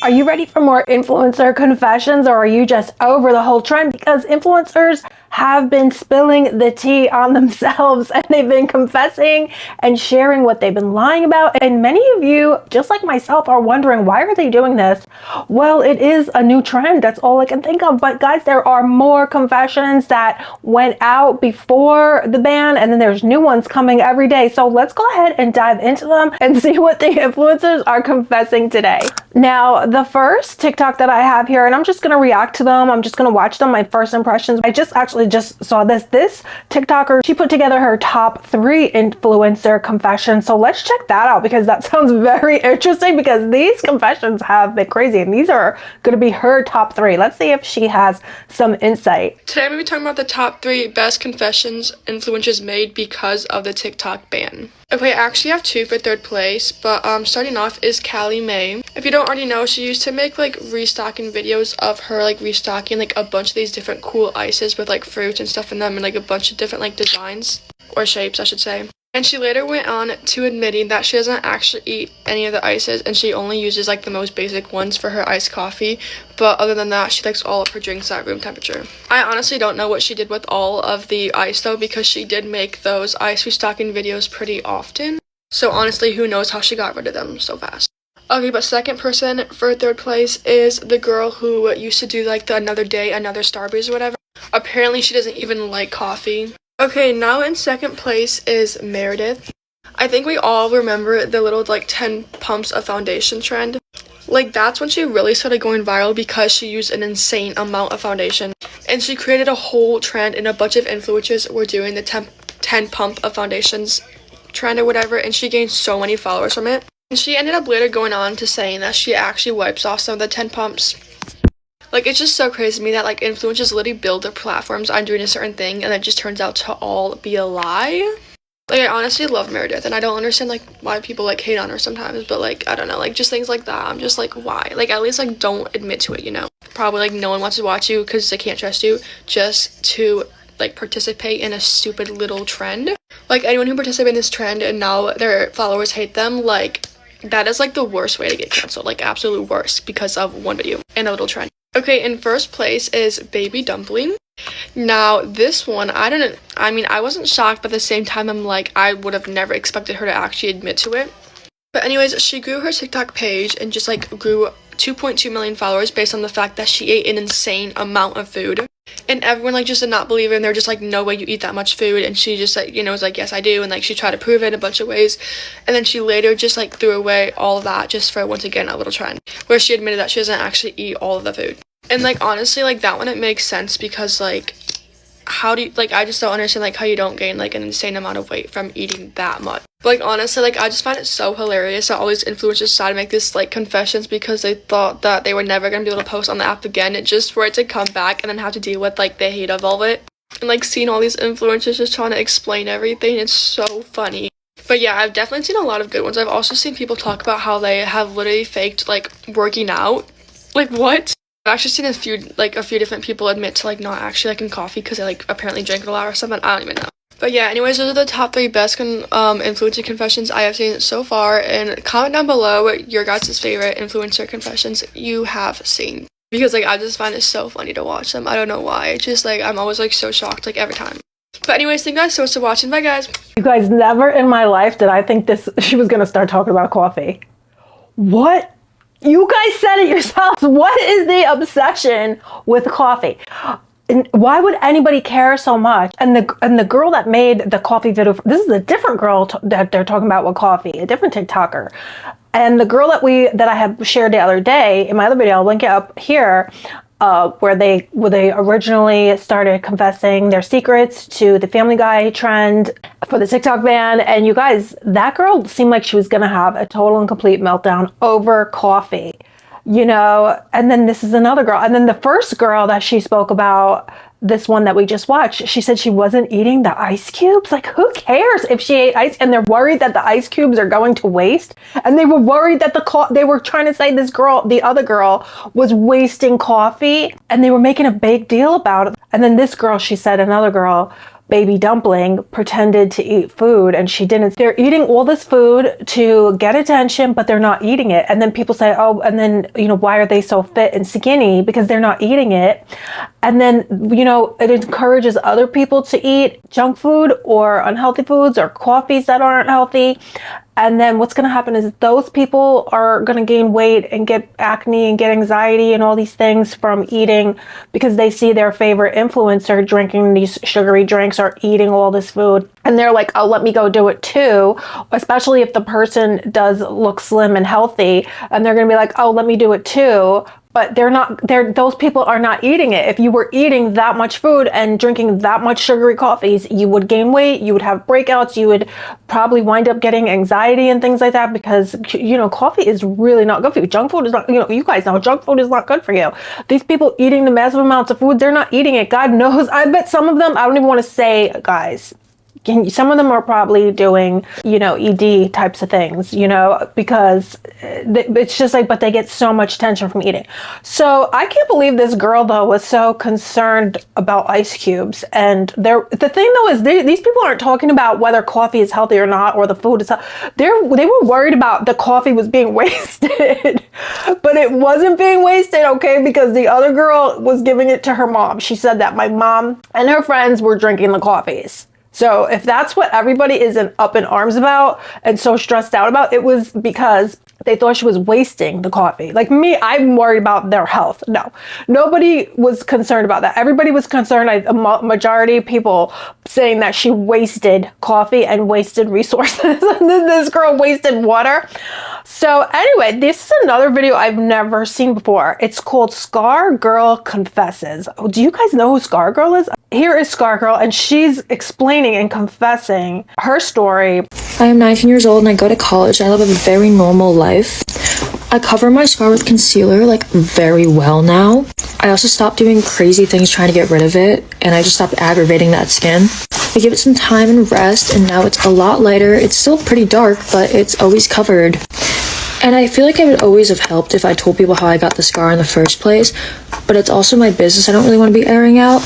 Are you ready for more influencer confessions, or are you just over the whole trend? Because influencers have been spilling the tea on themselves, and they've been confessing and sharing what they've been lying about. And many of you, just like myself, are wondering, why are they doing this? Well, it is a new trend. That's all I can think of. But guys, there are more confessions that went out before the ban, and then there's new ones coming every day. So let's go ahead and dive into them and see what the influencers are confessing today. Now, the first TikTok that I have here, and I'm just going to react to them. I'm just going to watch them, my first impressions. I just saw this TikToker, she put together her top 3 influencer confessions. So let's check that out, because that sounds very interesting, because these confessions have been crazy, and these are going to be her top 3. Let's see if she has some insight. Today I'm going to be talking about the top 3 best confessions influencers made because of the TikTok ban. Okay, I actually have 2 for 3rd place, but starting off is Callie Mae. If you don't already know, she used to make like restocking videos of her like restocking like a bunch of these different cool ices with like fruit and stuff in them, and like a bunch of different like designs or shapes, I should say. And she later went on to admitting that she doesn't actually eat any of the ices, and she only uses like the most basic ones for her iced coffee. But other than that, she likes all of her drinks at room temperature. I honestly don't know what she did with all of the ice though, because she did make those ice restocking videos pretty often. So honestly, who knows how she got rid of them so fast. Okay, but second person for 3rd place is the girl who used to do like the Another Day, Another Starburst or whatever. Apparently she doesn't even like coffee. Okay, now in 2nd place is Meredith. I think we all remember the little like 10 pumps of foundation trend. Like that's when she really started going viral, because she used an insane amount of foundation. And she created a whole trend, and a bunch of influencers were doing the 10 pump of foundations trend or whatever, and she gained so many followers from it. And she ended up later going on to saying that she actually wipes off some of the 10 pumps. Like, it's just so crazy to me that, like, influencers literally build their platforms on doing a certain thing, and it just turns out to all be a lie. Like, I honestly love Meredith, and I don't understand, like, why people, like, hate on her sometimes, but, like, I don't know, like, just things like that. I'm just like, why? Like, at least, like, don't admit to it, you know? Probably, like, no one wants to watch you because they can't trust you, just to, like, participate in a stupid little trend. Like, anyone who participated in this trend and now their followers hate them, like, that is, like, the worst way to get canceled. Like, absolute worst, because of one video and a little trend. Okay, in 1st place is Baby Dumpling. Now, this one, I wasn't shocked, but at the same time, I'm like, I would have never expected her to actually admit to it. But anyways, she grew her TikTok page and just, like, grew 2.2 million followers based on the fact that she ate an insane amount of food. And everyone, like, just did not believe her, and they're just like, no way you eat that much food. And she just, like, you know, was like, yes, I do. And, like, she tried to prove it in a bunch of ways. And then she later just, like, threw away all of that just for, once again, a little trend, where she admitted that she doesn't actually eat all of the food. And, like, honestly, like, that one, it makes sense, because, like, how do you, like, I just don't understand, like, how you don't gain, like, an insane amount of weight from eating that much. But, like, honestly, like, I just find it so hilarious that all these influencers decided to make this, like, confessions, because they thought that they were never gonna be able to post on the app again, just for it to come back and then have to deal with, like, the hate of all of it. And, like, seeing all these influencers just trying to explain everything, it's so funny. But yeah, I've definitely seen a lot of good ones. I've also seen people talk about how they have literally faked, like, working out. Like, what? I've actually seen a few different people admit to, like, not actually liking coffee because they, like, apparently drink it a lot or something. I don't even know. But yeah, anyways, those are the top 3 best influencer confessions I have seen so far. And comment down below your guys' favorite influencer confessions you have seen. Because, like, I just find it so funny to watch them. I don't know why. It's just, like, I'm always, like, so shocked, like, every time. But anyways, thank you guys so much for watching. Bye, guys. You guys, never in my life did I think she was going to start talking about coffee. What? You guys said it yourselves. What is the obsession with coffee? And why would anybody care so much? And the girl that made the coffee video, this is a different girl that they're talking about with coffee, a different TikToker. And the girl that I had shared the other day in my other video, I'll link it up here, where they originally started confessing their secrets to the Family Guy trend for the TikTok ban. And you guys, that girl seemed like she was gonna have a total and complete meltdown over coffee, you know. And then this is another girl. And then the first girl that she spoke about, this one that we just watched, she said she wasn't eating the ice cubes. Like, who cares if she ate ice? And they're worried that the ice cubes are going to waste. And they were worried that they were trying to say this girl, the other girl, was wasting coffee. And they were making a big deal about it. And then this girl, she said, another girl, baby Dumpling pretended to eat food and she didn't. They're eating all this food to get attention, but they're not eating it. And then people say, oh, and then, you know, why are they so fit and skinny? Because they're not eating it. And then, you know, it encourages other people to eat junk food or unhealthy foods or coffees that aren't healthy. And then what's going to happen is those people are going to gain weight and get acne and get anxiety and all these things from eating because they see their favorite influencer drinking these sugary drinks or eating all this food. And they're like, oh, let me go do it too. Especially if the person does look slim and healthy and they're going to be like, oh, let me do it too. But those people are not eating it. If you were eating that much food and drinking that much sugary coffees, you would gain weight, you would have breakouts, you would probably wind up getting anxiety and things like that because, you know, coffee is really not good for you. Junk food is not, you know, you guys know junk food is not good for you. These people eating the massive amounts of food, they're not eating it. God knows. I bet some of them, I don't even want to say, guys, some of them are probably doing, you know, ED types of things, you know, because it's just like, but they get so much attention from eating. So I can't believe this girl, though, was so concerned about ice cubes. And the thing, though, is these people aren't talking about whether coffee is healthy or not, or the food is healthy. They were worried about the coffee was being wasted, but it wasn't being wasted, okay, because the other girl was giving it to her mom. She said that my mom and her friends were drinking the coffees. So if that's what everybody is up in arms about and so stressed out about, it was because they thought she was wasting the coffee. Like me, I'm worried about their health. No, nobody was concerned about that. Everybody was concerned, a majority of people saying that she wasted coffee and wasted resources. This girl wasted water. So anyway, this is another video I've never seen before. It's called Scar Girl Confesses. Do you guys know who Scar Girl is? Here is Scar Girl, and she's explaining and confessing her story. I am 19 years old and I go to college. I live a very normal life. I cover my scar with concealer like very well now. I also stopped doing crazy things trying to get rid of it, and I just stopped aggravating that skin. I give it some time and rest, and now it's a lot lighter. It's still pretty dark, but it's always covered. And I feel like I would always have helped if I told people how I got the scar in the first place, but it's also my business I don't really want to be airing out.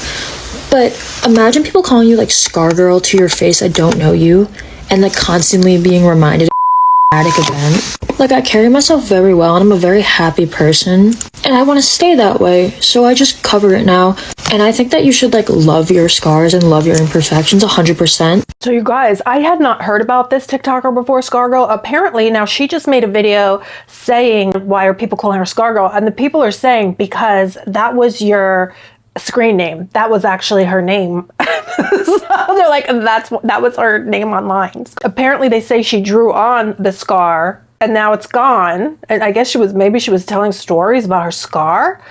But imagine people calling you like Scar Girl to your face, I don't know you, and like constantly being reminded of a traumatic event. Like, I carry myself very well and I'm a very happy person, and I want to stay that way, so I just cover it now. And I think that you should like love your scars and love your imperfections 100%. So you guys, I had not heard about this TikToker before, Scar Girl. Apparently now she just made a video saying, why are people calling her Scar Girl? And the people are saying because that was your screen name. That was actually her name. So they're like, that was her name online. Apparently they say she drew on the scar and now it's gone. And I guess maybe she was telling stories about her scar,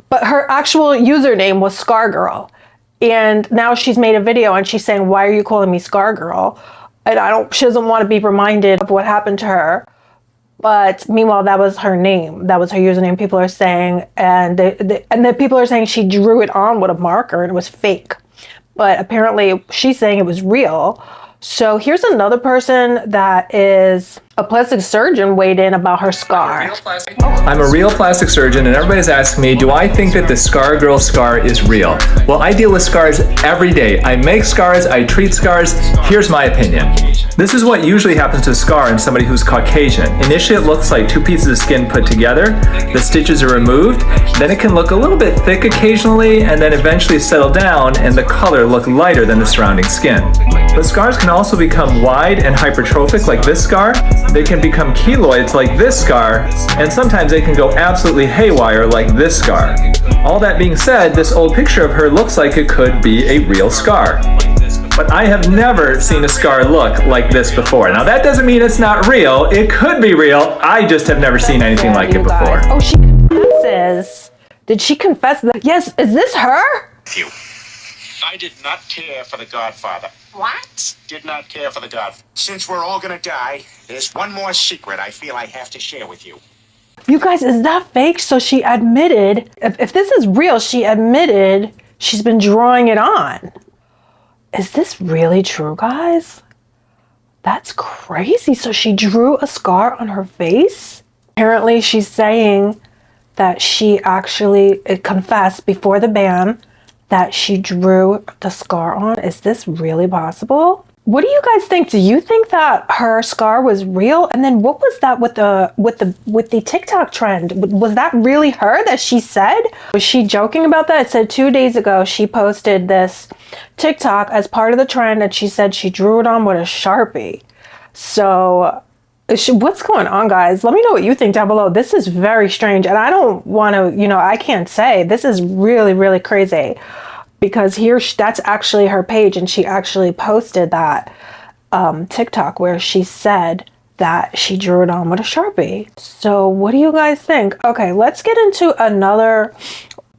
but her actual username was Scar Girl. And now she's made a video and she's saying, why are you calling me Scar Girl? And she doesn't want to be reminded of what happened to her. But meanwhile, that was her name. That was her username, people are saying. And the people are saying she drew it on with a marker and it was fake. But apparently she's saying it was real. So here's another person that is a plastic surgeon weighed in about her scar. I'm a real plastic surgeon, and everybody's asking me, do I think that the Scar Girl scar is real? Well, I deal with scars every day. I make scars, I treat scars. Here's my opinion. This is what usually happens to a scar in somebody who's Caucasian. Initially, it looks like two pieces of skin put together. The stitches are removed. Then it can look a little bit thick occasionally, and then eventually settle down and the color look lighter than the surrounding skin. But scars can also become wide and hypertrophic like this scar. They can become keloids like this scar, and sometimes they can go absolutely haywire like this scar. All that being said, this old picture of her looks like it could be a real scar. But I have never seen a scar look like this before. Now that doesn't mean it's not real. It could be real. I just have never seen anything like it before. Oh, she confesses. Did she confess that? Yes, is this her? I did not care for the Godfather. What? Did not care for the Godfather. Since we're all gonna die, there's one more secret I feel I have to share with you. You guys, is that fake? So she admitted, if this is real, she admitted she's been drawing it on. Is this really true, guys? That's crazy. So she drew a scar on her face? Apparently she's saying that she actually confessed before the ban that she drew the scar on? Is this really possible? What do you guys think? Do you think that her scar was real? And then what was that with the TikTok trend? Was that really her that she said? Was she joking about that? It said 2 days ago she posted this TikTok as part of the trend, and she said she drew it on with a Sharpie. So what's going on, guys? Let me know what you think down below. This is very strange, and I don't want to, I can't say. This is really, really crazy. Because that's actually her page, and she actually posted that TikTok where she said that she drew it on with a Sharpie. So what do you guys think? Okay, let's get into another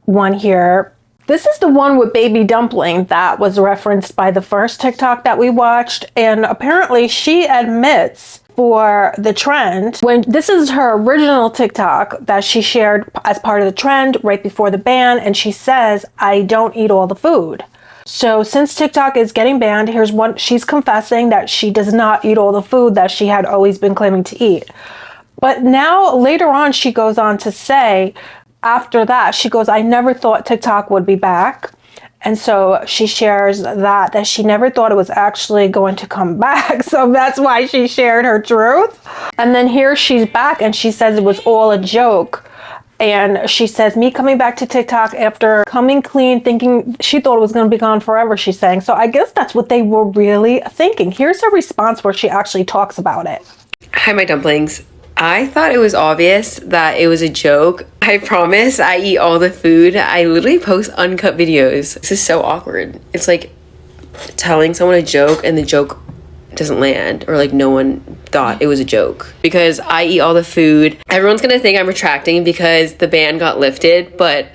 one here. This is the one with Baby Dumpling that was referenced by the first TikTok that we watched, and apparently she admits for the trend, when this is her original TikTok that she shared as part of the trend right before the ban, and she says, I don't eat all the food. So since TikTok is getting banned, here's one, she's confessing that she does not eat all the food that she had always been claiming to eat. But now later on, she goes on to say, after that, she goes, I never thought TikTok would be back. And so she shares that she never thought it was actually going to come back. So that's why she shared her truth. And then here she's back, and she says it was all a joke. And she says, me coming back to TikTok after coming clean, thinking she thought it was going to be gone forever, she's saying. So I guess that's what they were really thinking. Here's her response where she actually talks about it. Hi, my dumplings. I thought it was obvious that it was a joke. I promise I eat all the food. I literally post uncut videos. This is so awkward. It's like telling someone a joke and the joke doesn't land, or like no one thought it was a joke. Because I eat all the food. Everyone's gonna think I'm retracting because the ban got lifted, but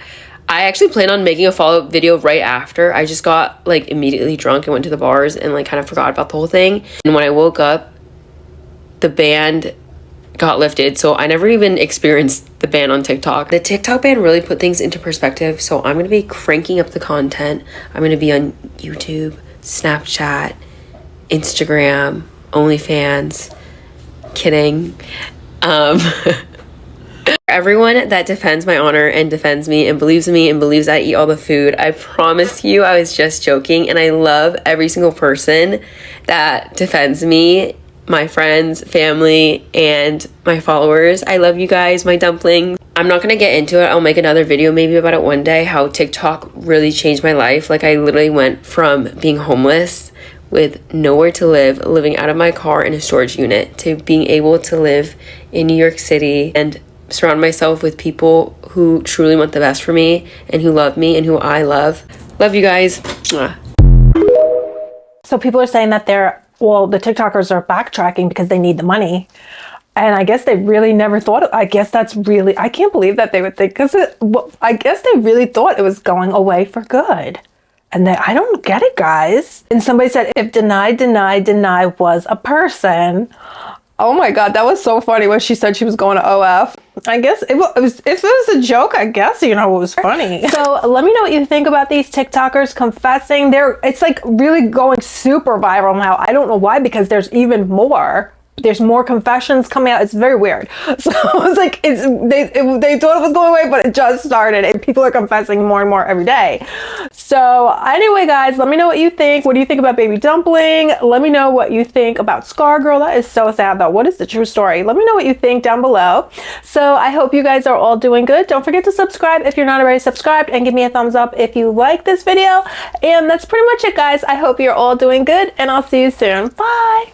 I actually plan on making a follow-up video right after. I just got like immediately drunk and went to the bars and like kind of forgot about the whole thing. And when I woke up, the ban got lifted, so I never even experienced the ban on TikTok. The TikTok ban really put things into perspective, so I'm gonna be cranking up the content. I'm gonna be on YouTube, Snapchat, Instagram, OnlyFans. Kidding. Everyone that defends my honor and defends me and believes I eat all the food, I promise you I was just joking, and I love every single person that defends me, my friends, family, and my followers. I love you guys, my dumplings. I'm not gonna get into it. I'll make another video maybe about it one day, how TikTok really changed my life. Like, I literally went from being homeless with nowhere to live, living out of my car in a storage unit, to being able to live in New York City and surround myself with people who truly want the best for me and who love me and who I love. Love you guys. Mwah. So people are saying that the TikTokers are backtracking because they need the money. And I guess they really never thought, I guess that's really, I can't believe that they would think, because I guess they really thought it was going away for good. And I don't get it, guys. And somebody said, if deny was a person. Oh my God, that was so funny when she said she was going to OF. I guess if it was a joke, I guess, it was funny. So let me know what you think about these TikTokers confessing. It's like really going super viral now. I don't know why, because there's even more. There's more confessions coming out. It's very weird. So it's like, they thought it was going away, but it just started, and people are confessing more and more every day. So anyway, guys, let me know what you think. What do you think about Baby Dumpling? Let me know what you think about Scar Girl. That is so sad though. What is the true story? Let me know what you think down below. So I hope you guys are all doing good. Don't forget to subscribe if you're not already subscribed, and give me a thumbs up if you like this video. And that's pretty much it, guys. I hope you're all doing good, and I'll see you soon. Bye.